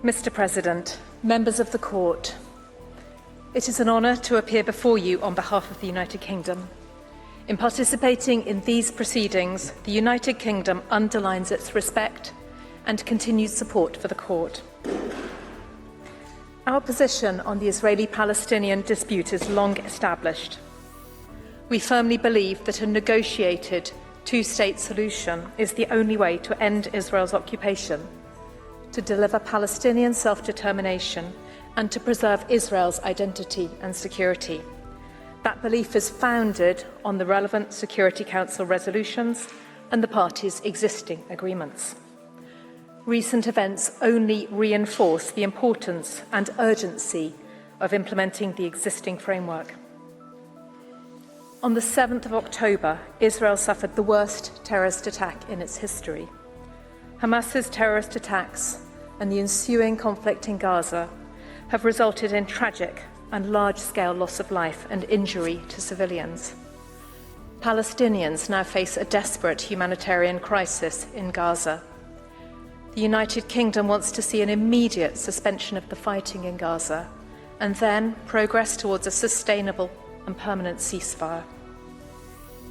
Mr. President, members of the Court, it is an honour to appear before you on behalf of the United Kingdom. In participating in these proceedings, the United Kingdom underlines its respect and continued support for the Court. Our position on the Israeli-Palestinian dispute is long established. We firmly believe that a negotiated two-state solution is the only way to end Israel's occupation, to deliver Palestinian self-determination, and to preserve Israel's identity and security. That belief is founded on the relevant Security Council resolutions and the parties' existing agreements. Recent events only reinforce the importance and urgency of implementing the existing framework. On the 7th of October, Israel suffered the worst terrorist attack in its history. Hamas's terrorist attacks and the ensuing conflict in Gaza have resulted in tragic and large-scale loss of life and injury to civilians. Palestinians now face a desperate humanitarian crisis in Gaza. The United Kingdom wants to see an immediate suspension of the fighting in Gaza and then progress towards a sustainable and permanent ceasefire.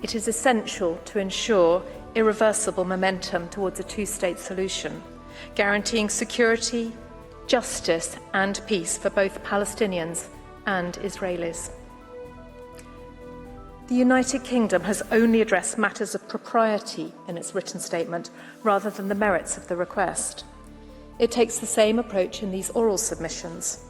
It is essential to ensure irreversible momentum towards a two-state solution, guaranteeing security, justice and peace for both Palestinians and Israelis. The United Kingdom has only addressed matters of propriety in its written statement rather than the merits of the request. It takes the same approach in these oral submissions.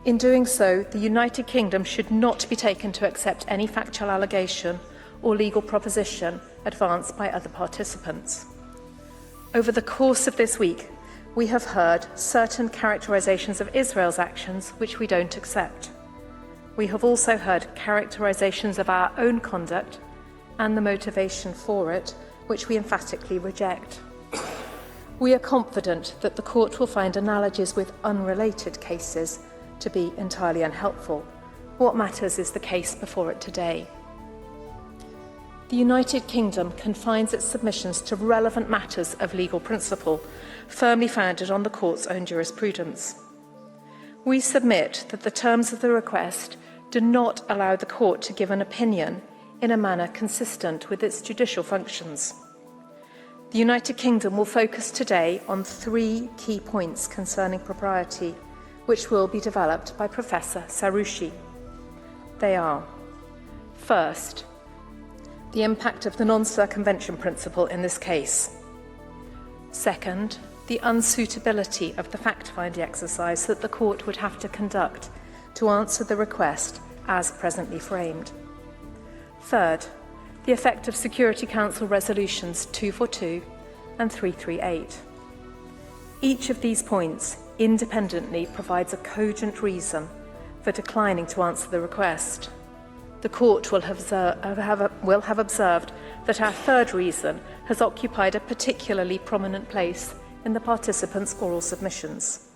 In doing so, the United Kingdom should not be taken to accept any factual allegation or legal proposition advanced by other participants. Over the course of this week, we have heard certain characterizations of Israel's actions which we don't accept. We have also heard characterizations of our own conduct and the motivation for it, which we emphatically reject. We are confident that the Court will find analogies with unrelated cases to be entirely unhelpful. What matters is the case before it today. The United Kingdom confines its submissions to relevant matters of legal principle, firmly founded on the Court's own jurisprudence. We submit that the terms of the request do not allow the Court to give an opinion in a manner consistent with its judicial functions. The United Kingdom will focus today on 3 key points concerning propriety, which will be developed by Professor Saroushi. They are: first, the impact of the non-circumvention principle in this case. Second, the unsuitability of the fact-finding exercise that the Court would have to conduct to answer the request as presently framed. Third, the effect of Security Council resolutions 242 and 338. Each of these points independently provides a cogent reason for declining to answer the request. The Court will have observed that our third reason has occupied a particularly prominent place in the participants' oral submissions.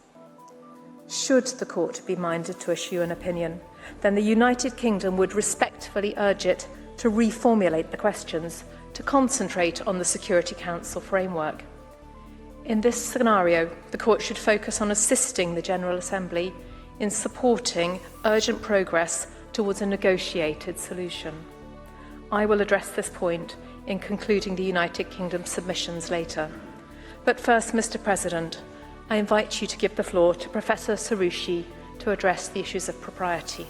Should the Court be minded to issue an opinion, then the United Kingdom would respectfully urge it to reformulate the questions to concentrate on the Security Council framework. In this scenario, the Court should focus on assisting the General Assembly in supporting urgent progress towards a negotiated solution. I will address this point in concluding the United Kingdom submissions later. But first, Mr. President, I invite you to give the floor to Professor Saroushi to address the issues of propriety.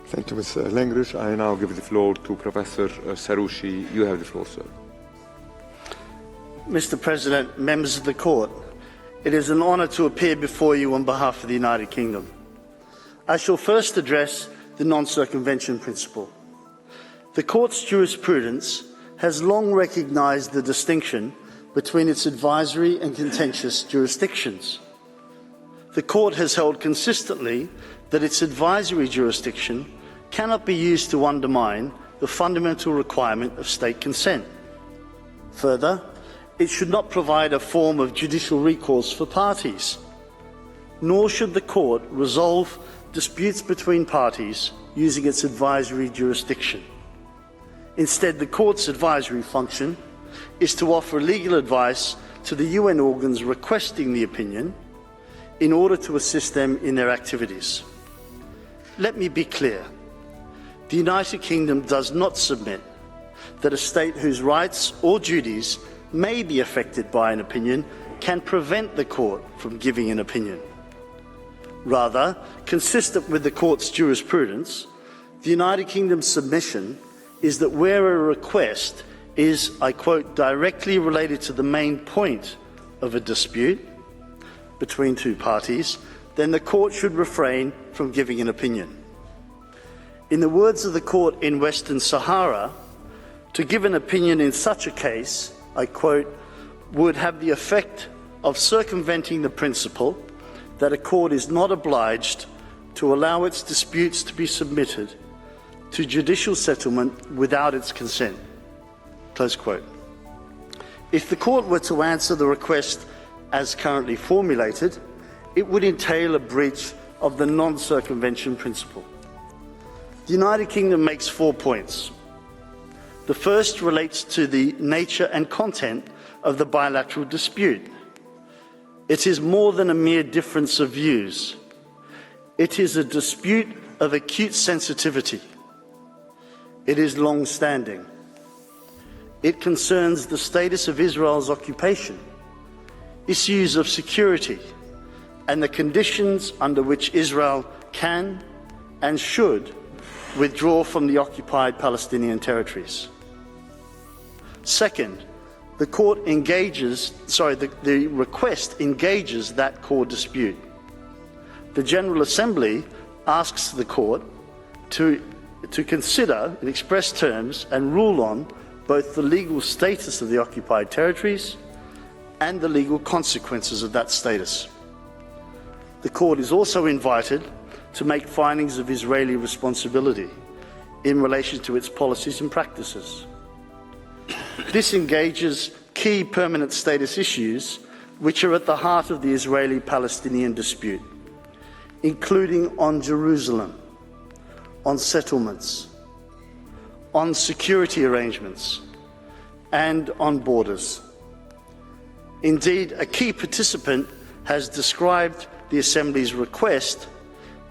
Thank you, Ms. Langridge. I now give the floor to Professor Saroushi. You have the floor, sir. Mr. President, members of the Court, it is an honour to appear before you on behalf of the United Kingdom. I shall first address the non-circumvention principle. The Court's jurisprudence has long recognised the distinction between its advisory and contentious jurisdictions. The Court has held consistently that its advisory jurisdiction cannot be used to undermine the fundamental requirement of state consent. Further, it should not provide a form of judicial recourse for parties, nor should the Court resolve disputes between parties using its advisory jurisdiction. Instead, the Court's advisory function is to offer legal advice to the UN organs requesting the opinion in order to assist them in their activities. Let me be clear. The United Kingdom does not submit that a state whose rights or duties may be affected by an opinion can prevent the court from giving an opinion. Rather, consistent with the court's jurisprudence, the United Kingdom's submission is that where a request is, I quote, directly related to the main point of a dispute between two parties, then the court should refrain from giving an opinion. In the words of the court in Western Sahara, to give an opinion in such a case, I quote, would have the effect of circumventing the principle that a court is not obliged to allow its disputes to be submitted to judicial settlement without its consent. Close quote. If the court were to answer the request as currently formulated, it would entail a breach of the non-circumvention principle. The United Kingdom makes 4 points. The first relates to the nature and content of the bilateral dispute. It is more than a mere difference of views. It is a dispute of acute sensitivity. It is long-standing. It concerns the status of Israel's occupation, issues of security, and the conditions under which Israel can and should withdraw from the occupied Palestinian territories. Second, the request engages that core dispute. The General Assembly asks the court to consider in express terms and rule on both the legal status of the occupied territories and the legal consequences of that status. The court is also invited to make findings of Israeli responsibility in relation to its policies and practices. This engages key permanent status issues which are at the heart of the Israeli-Palestinian dispute, including on Jerusalem, on settlements, on security arrangements, and on borders. Indeed, a key participant has described the Assembly's request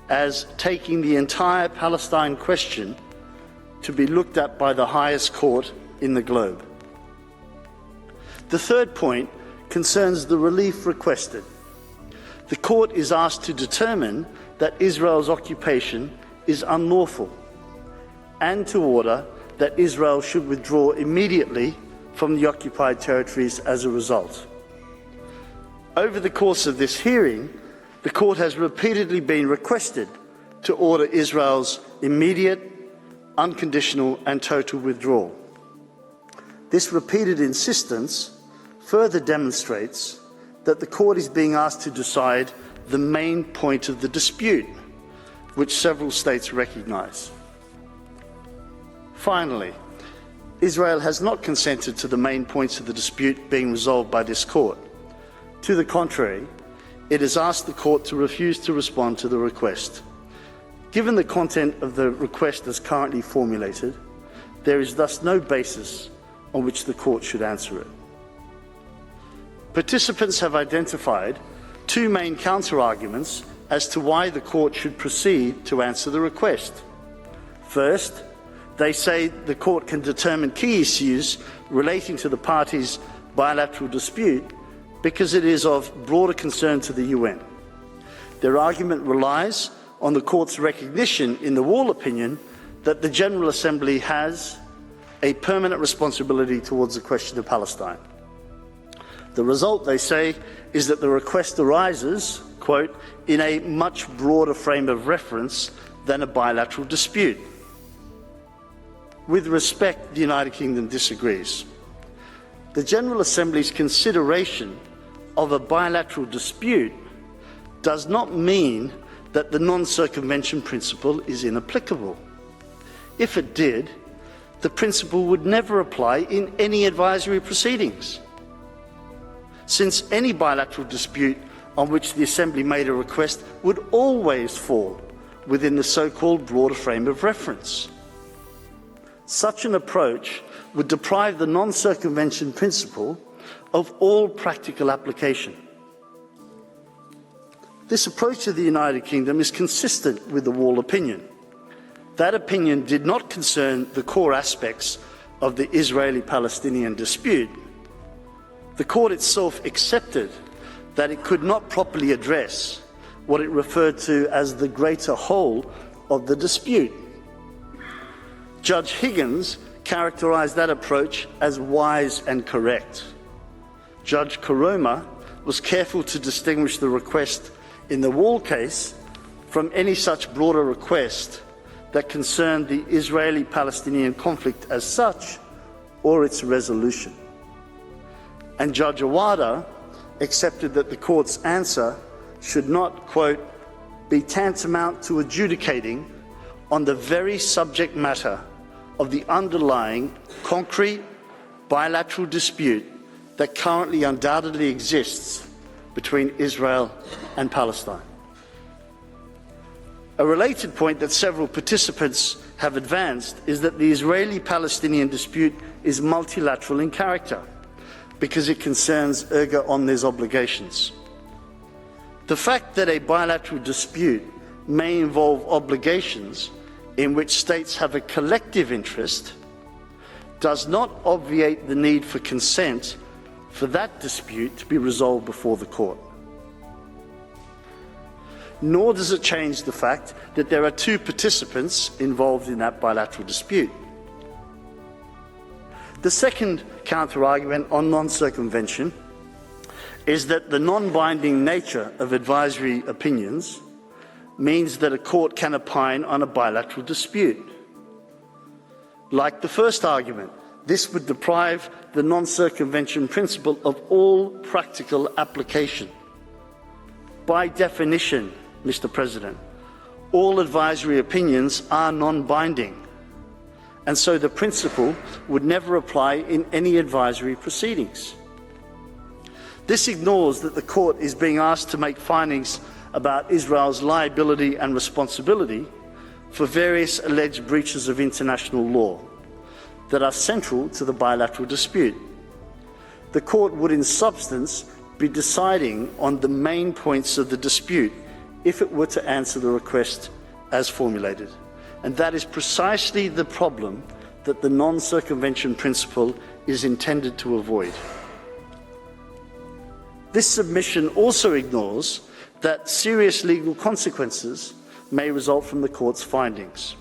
as taking the entire Palestine question to be looked at by the highest court in the globe. The third point concerns the relief requested. The court is asked to determine that Israel's occupation is unlawful and to order that Israel should withdraw immediately from the occupied territories as a result. Over the course of this hearing, the court has repeatedly been requested to order Israel's immediate, unconditional and total withdrawal. This repeated insistence further demonstrates that the court is being asked to decide the main point of the dispute, which several states recognise. Finally, Israel has not consented to the main points of the dispute being resolved by this court. To the contrary, it has asked the court to refuse to respond to the request. Given the content of the request as currently formulated, there is thus no basis on which the court should answer it. Participants have identified two main counter-arguments as to why the court should proceed to answer the request. First, they say the court can determine key issues relating to the parties' bilateral dispute because it is of broader concern to the UN. Their argument relies on the court's recognition in the Wall opinion that the General Assembly has a permanent responsibility towards the question of Palestine. The result, they say, is that the request arises, quote, in a much broader frame of reference than a bilateral dispute. With respect, the United Kingdom disagrees. The General Assembly's consideration of a bilateral dispute does not mean that the non-circumvention principle is inapplicable. If it did, the principle would never apply in any advisory proceedings, since any bilateral dispute on which the Assembly made a request would always fall within the so-called broader frame of reference. Such an approach would deprive the non-circumvention principle of all practical application. This approach of the United Kingdom is consistent with the Wall opinion. That opinion did not concern the core aspects of the Israeli-Palestinian dispute. The court itself accepted that it could not properly address what it referred to as the greater whole of the dispute. Judge Higgins characterized that approach as wise and correct. Judge Karoma was careful to distinguish the request in the Wall case from any such broader request that concerned the Israeli-Palestinian conflict as such or its resolution. And Judge Awada accepted that the court's answer should not, quote, be tantamount to adjudicating on the very subject matter of the underlying concrete bilateral dispute that currently undoubtedly exists between Israel and Palestine. A related point that several participants have advanced is that the Israeli-Palestinian dispute is multilateral in character because it concerns erga omnes obligations. The fact that a bilateral dispute may involve obligations in which states have a collective interest does not obviate the need for consent for that dispute to be resolved before the court. Nor does it change the fact that there are two participants involved in that bilateral dispute. The second counter-argument on non-circumvention is that the non-binding nature of advisory opinions means that a court can opine on a bilateral dispute. Like the first argument, this would deprive the non-circumvention principle of all practical application. By definition, Mr. President, all advisory opinions are non-binding, and so the principle would never apply in any advisory proceedings. This ignores that the court is being asked to make findings about Israel's liability and responsibility for various alleged breaches of international law that are central to the bilateral dispute. The court would in substance be deciding on the main points of the dispute if it were to answer the request as formulated. And that is precisely the problem that the non-circumvention principle is intended to avoid. This submission also ignores that serious legal consequences may result from the court's findings.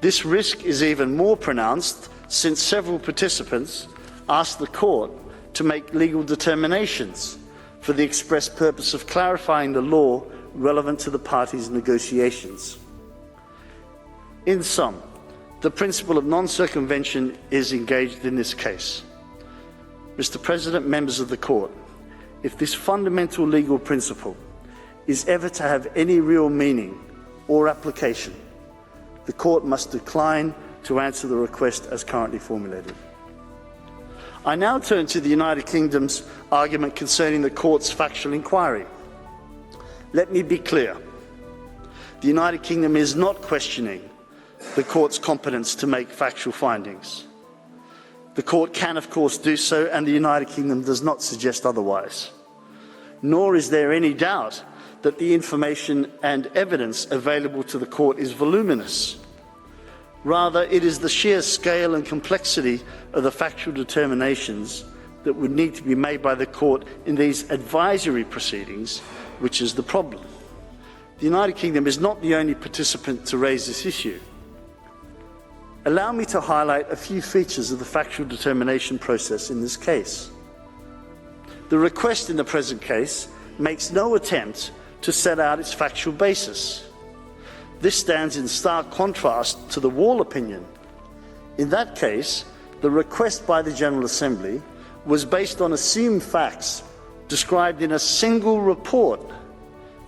This risk is even more pronounced since several participants asked the court to make legal determinations for the express purpose of clarifying the law relevant to the parties' negotiations. In sum, the principle of non-circumvention is engaged in this case. Mr. President, members of the court, if this fundamental legal principle is ever to have any real meaning or application, the court must decline to answer the request as currently formulated. I now turn to the United Kingdom's argument concerning the court's factual inquiry. Let me be clear. The United Kingdom is not questioning the court's competence to make factual findings. The court can, of course, do so, and the United Kingdom does not suggest otherwise. Nor is there any doubt that the information and evidence available to the court is voluminous. Rather, it is the sheer scale and complexity of the factual determinations that would need to be made by the court in these advisory proceedings which is the problem. The United Kingdom is not the only participant to raise this issue. Allow me to highlight a few features of the factual determination process in this case. The request in the present case makes no attempt to set out its factual basis. This stands in stark contrast to the Wall opinion. In that case, the request by the General Assembly was based on assumed facts described in a single report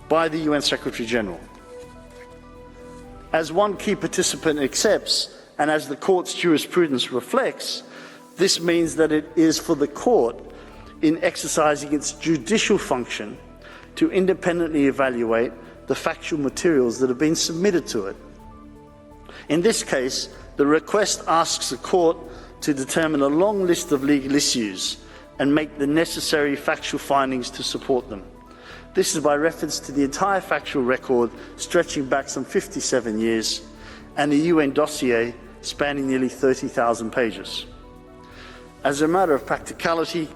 by the UN Secretary-General. As one key participant accepts, and as the court's jurisprudence reflects, this means that it is for the court, in exercising its judicial function, to independently evaluate the factual materials that have been submitted to it. In this case, the request asks the court to determine a long list of legal issues and make the necessary factual findings to support them. This is by reference to the entire factual record stretching back some 57 years and a UN dossier spanning nearly 30,000 pages. As a matter of practicality,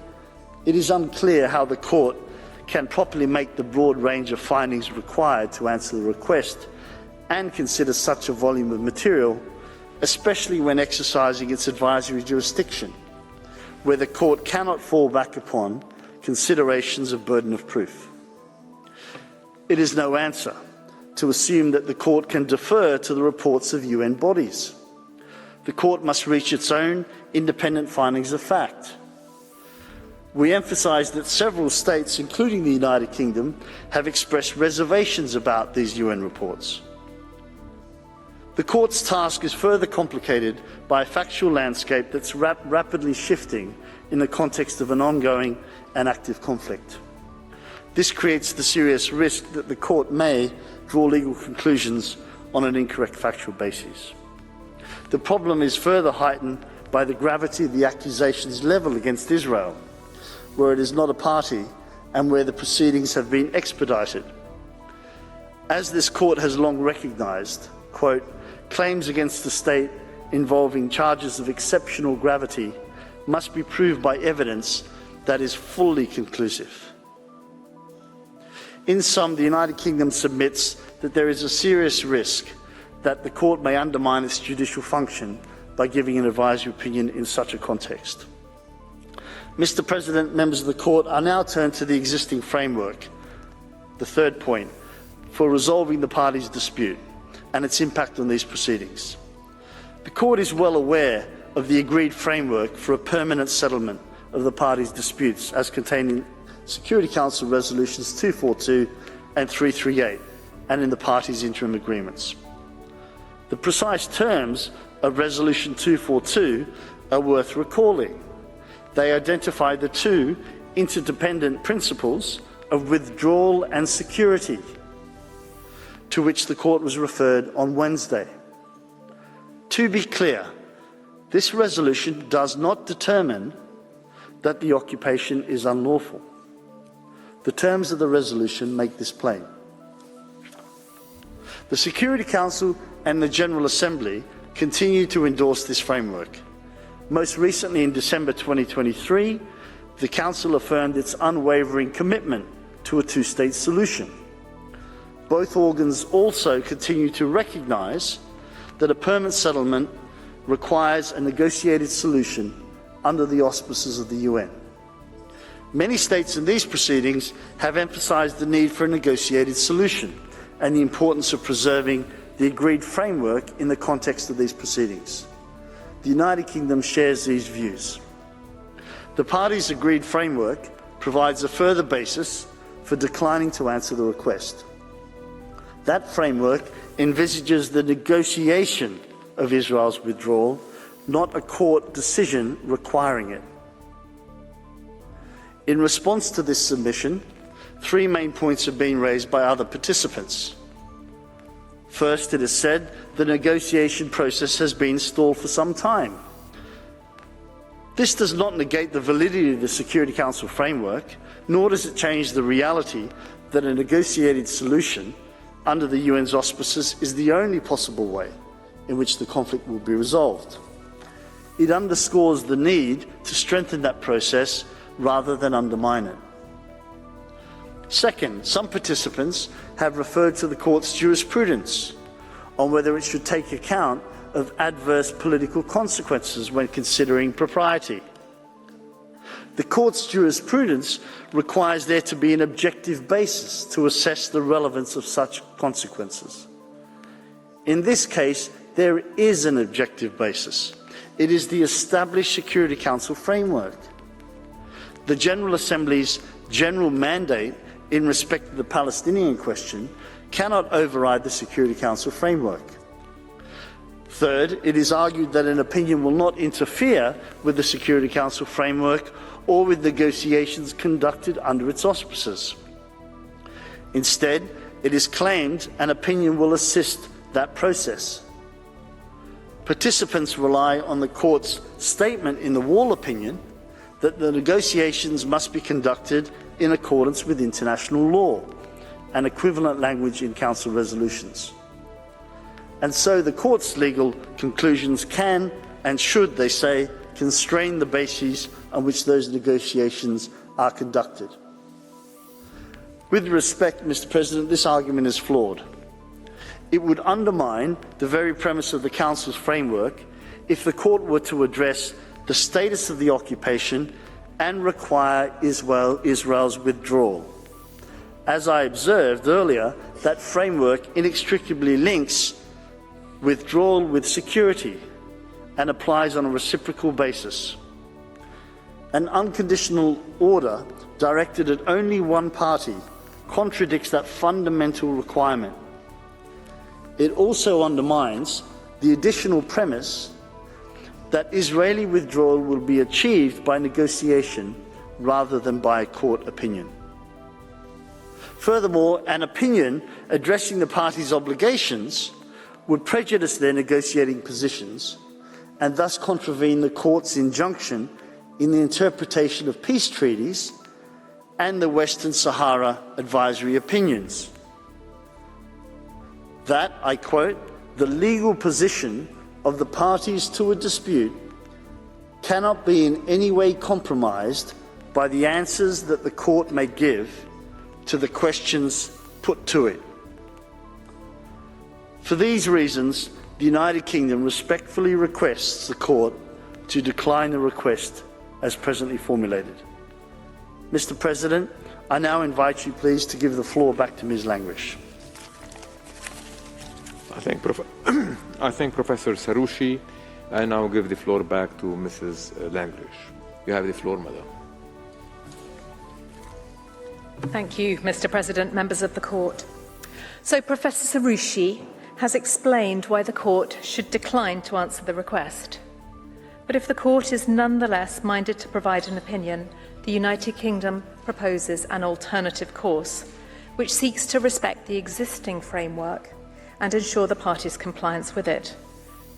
it is unclear how the court can properly make the broad range of findings required to answer the request and consider such a volume of material, especially when exercising its advisory jurisdiction, where the court cannot fall back upon considerations of burden of proof. It is no answer to assume that the court can defer to the reports of UN bodies. The court must reach its own independent findings of fact. We emphasise that several states, including the United Kingdom, have expressed reservations about these UN reports. The court's task is further complicated by a factual landscape that's rapidly shifting in the context of an ongoing and active conflict. This creates the serious risk that the court may draw legal conclusions on an incorrect factual basis. The problem is further heightened by the gravity of the accusations levelled against Israel, where it is not a party and where the proceedings have been expedited. As this court has long recognised, quote, claims against the state involving charges of exceptional gravity must be proved by evidence that is fully conclusive. In sum, the United Kingdom submits that there is a serious risk that the court may undermine its judicial function by giving an advisory opinion in such a context. Mr. President, members of the court, I now turn to the existing framework, the third point, for resolving the parties' dispute and its impact on these proceedings. The court is well aware of the agreed framework for a permanent settlement of the parties' disputes as contained in Security Council Resolutions 242 and 338 and in the parties' interim agreements. The precise terms of Resolution 242 are worth recalling. They identify the two interdependent principles of withdrawal and security, to which the court was referred on Wednesday. To be clear, this resolution does not determine that the occupation is unlawful. The terms of the resolution make this plain. The Security Council and the General Assembly continue to endorse this framework. Most recently, in December 2023, the Council affirmed its unwavering commitment to a two-state solution. Both organs also continue to recognise that a permanent settlement requires a negotiated solution under the auspices of the UN. Many states in these proceedings have emphasised the need for a negotiated solution and the importance of preserving the agreed framework in the context of these proceedings. The United Kingdom shares these views. The parties' agreed framework provides a further basis for declining to answer the request. That framework envisages the negotiation of Israel's withdrawal, not a court decision requiring it. In response to this submission, three main points have been raised by other participants. First, it is said the negotiation process has been stalled for some time. This does not negate the validity of the Security Council framework, nor does it change the reality that a negotiated solution under the UN's auspices is the only possible way in which the conflict will be resolved. It underscores the need to strengthen that process rather than undermine it. Second, some participants have referred to the court's jurisprudence on whether it should take account of adverse political consequences when considering propriety. The court's jurisprudence requires there to be an objective basis to assess the relevance of such consequences. In this case, there is an objective basis. It is the established Security Council framework. The General Assembly's general mandate in respect of the Palestinian question cannot override the Security Council framework. Third, it is argued that an opinion will not interfere with the Security Council framework or with negotiations conducted under its auspices. Instead, it is claimed an opinion will assist that process. Participants rely on the court's statement in the Wall opinion that the negotiations must be conducted in accordance with international law and equivalent language in Council resolutions. And so the Court's legal conclusions can and should, they say, constrain the bases on which those negotiations are conducted. With respect, Mr. President, this argument is flawed. It would undermine the very premise of the Council's framework if the Court were to address the status of the occupation and require Israel's withdrawal. As I observed earlier, that framework inextricably links withdrawal with security and applies on a reciprocal basis. An unconditional order directed at only one party contradicts that fundamental requirement. It also undermines the additional premise that Israeli withdrawal will be achieved by negotiation rather than by court opinion. Furthermore, an opinion addressing the parties' obligations would prejudice their negotiating positions and thus contravene the Court's injunction in the interpretation of peace treaties and the Western Sahara advisory opinions. That, I quote, "the legal position of the parties to a dispute cannot be in any way compromised by the answers that the Court may give to the questions put to it." For these reasons, the United Kingdom respectfully requests the Court to decline the request as presently formulated. Mr. President, I now invite you please to give the floor back to Ms. Langrish. I thank Professor Saroushi. I now give the floor back to Mrs. Langrish. You have the floor, Madam. Thank you, Mr. President, members of the Court. So Professor Saroushi has explained why the Court should decline to answer the request. But if the Court is nonetheless minded to provide an opinion, the United Kingdom proposes an alternative course, which seeks to respect the existing framework and ensure the parties' compliance with it.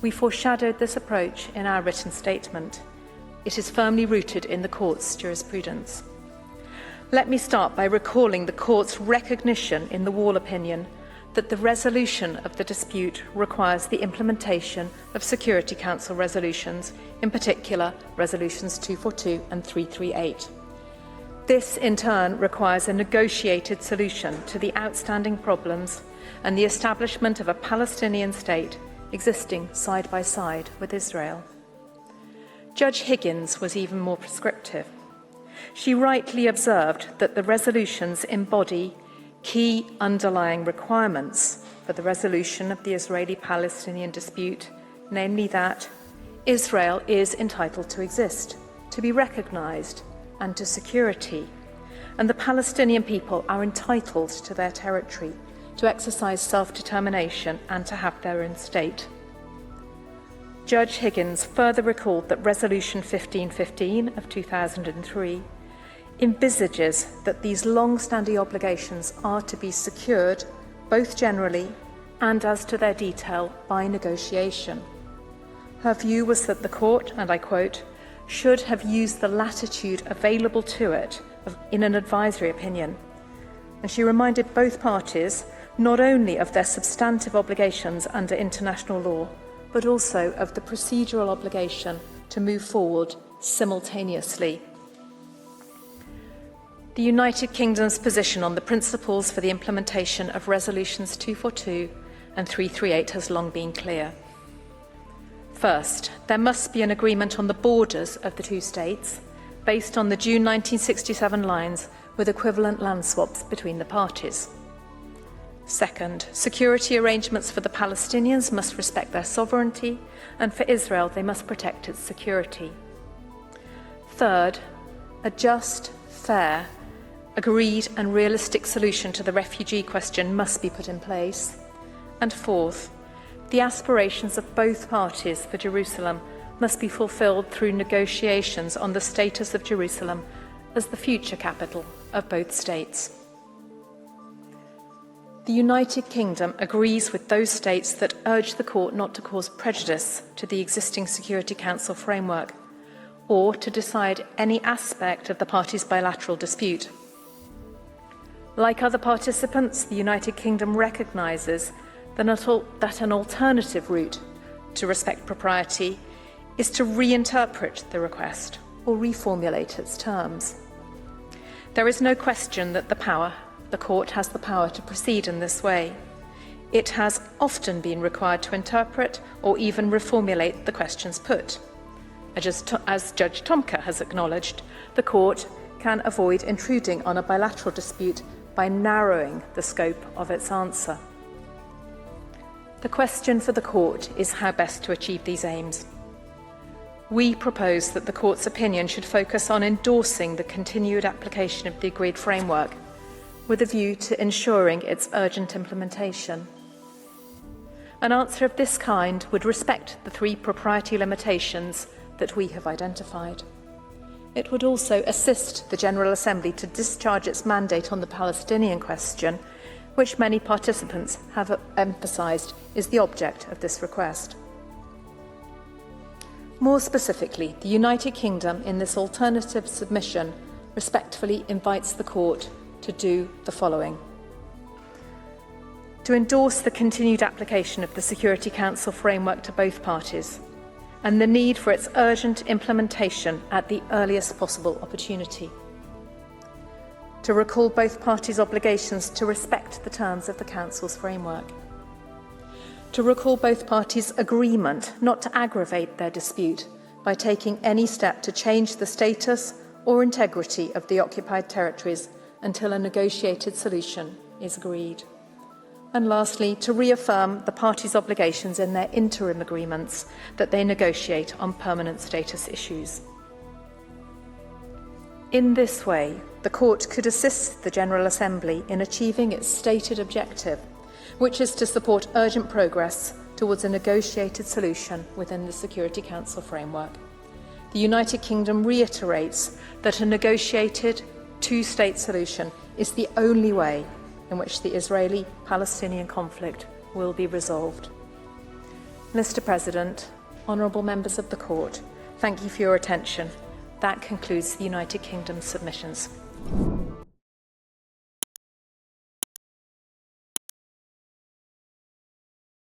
We foreshadowed this approach in our written statement. It is firmly rooted in the Court's jurisprudence. Let me start by recalling the Court's recognition in the Wall opinion that the resolution of the dispute requires the implementation of Security Council resolutions, in particular Resolutions 242 and 338. This, in turn, requires a negotiated solution to the outstanding problems and the establishment of a Palestinian state existing side by side with Israel. Judge Higgins was even more prescriptive. She rightly observed that the resolutions embody key underlying requirements for the resolution of the Israeli-Palestinian dispute, namely that Israel is entitled to exist, to be recognized, and to security, and the Palestinian people are entitled to their territory, to exercise self-determination, and to have their own state. Judge Higgins further recalled that Resolution 1515 of 2003 envisages that these long-standing obligations are to be secured both generally and as to their detail by negotiation. Her view was that the Court, and I quote, should have used the latitude available to it in an advisory opinion. And she reminded both parties not only of their substantive obligations under international law, but also of the procedural obligation to move forward simultaneously. The United Kingdom's position on the principles for the implementation of Resolutions 242 and 338 has long been clear. First, there must be an agreement on the borders of the two states based on the June 1967 lines with equivalent land swaps between the parties. Second, security arrangements for the Palestinians must respect their sovereignty, and for Israel they must protect its security. Third, a just, fair, agreed and realistic solution to the refugee question must be put in place. And fourth, the aspirations of both parties for Jerusalem must be fulfilled through negotiations on the status of Jerusalem as the future capital of both states. The United Kingdom agrees with those states that urge the Court not to cause prejudice to the existing Security Council framework or to decide any aspect of the parties' bilateral dispute. Like other participants, the United Kingdom recognises that an alternative route to respect propriety is to reinterpret the request or reformulate its terms. There is no question that the Court has the power to proceed in this way. It has often been required to interpret or even reformulate the questions put. As Judge Tomka has acknowledged, the Court can avoid intruding on a bilateral dispute by narrowing the scope of its answer. The question for the Court is how best to achieve these aims. We propose that the Court's opinion should focus on endorsing the continued application of the agreed framework, with a view to ensuring its urgent implementation. An answer of this kind would respect the 3 propriety limitations that we have identified. It would also assist the General Assembly to discharge its mandate on the Palestinian question, which many participants have emphasised is the object of this request. More specifically, the United Kingdom, in this alternative submission, respectfully invites the Court to do the following: to endorse the continued application of the Security Council framework to both parties, and the need for its urgent implementation at the earliest possible opportunity. To recall both parties' obligations to respect the terms of the Council's framework. To recall both parties' agreement not to aggravate their dispute by taking any step to change the status or integrity of the occupied territories until a negotiated solution is agreed. And lastly, to reaffirm the parties' obligations in their interim agreements that they negotiate on permanent status issues. In this way, the Court could assist the General Assembly in achieving its stated objective, which is to support urgent progress towards a negotiated solution within the Security Council framework. The United Kingdom reiterates that a negotiated 2-state solution is the only way in which the Israeli-Palestinian conflict will be resolved. Mr. President, honourable members of the Court, thank you for your attention. That concludes the United Kingdom's submissions.